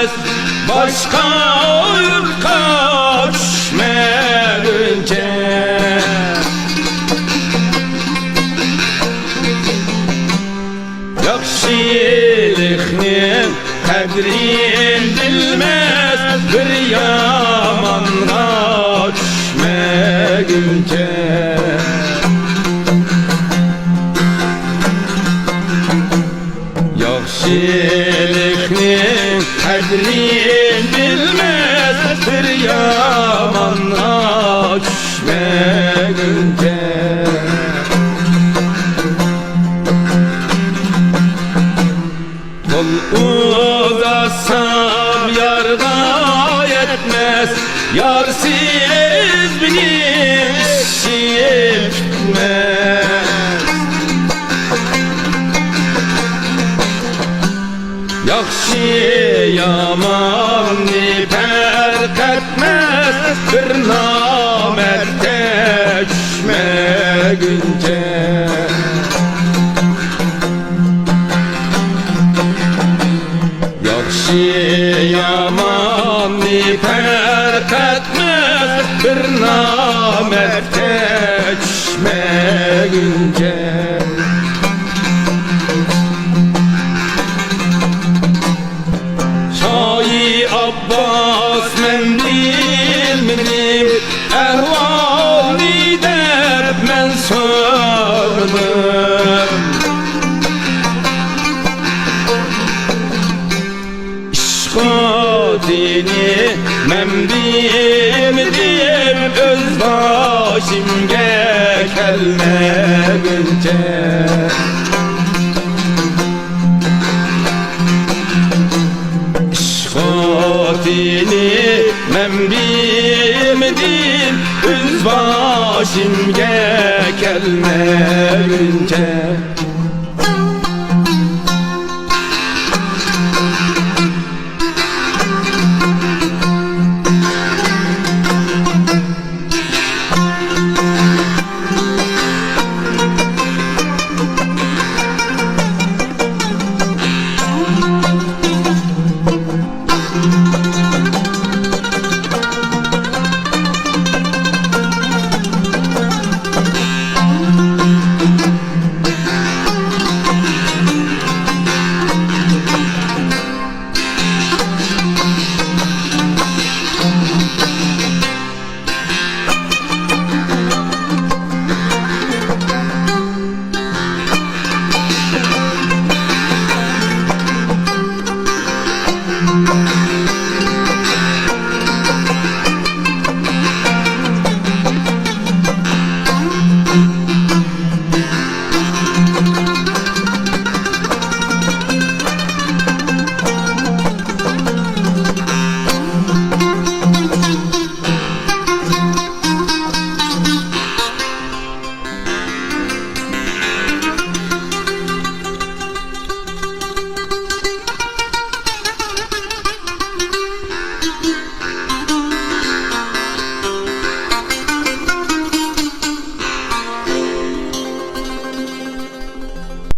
edilmez. Başka ırka düşmedince yaxşılıkның kadri edilmez. Bir yamanğa düşmedince yaxşılıkның kadri edilmez. Bir yamanğa düşmedince uzasam yarda yetmez. Yarsiz benim işim bitmez. Yaxşı yamanni fark etmez. Bir namerde düşmeguncha yaxşı yamanni fark etmez. Bir namerde düşmeguncha Abbas men bilmedim ehvali deb men sordum. İşkotini men bilmedim öz başımga kelmeguncha İşkotini men bilmedim öz başımga kelmeguncha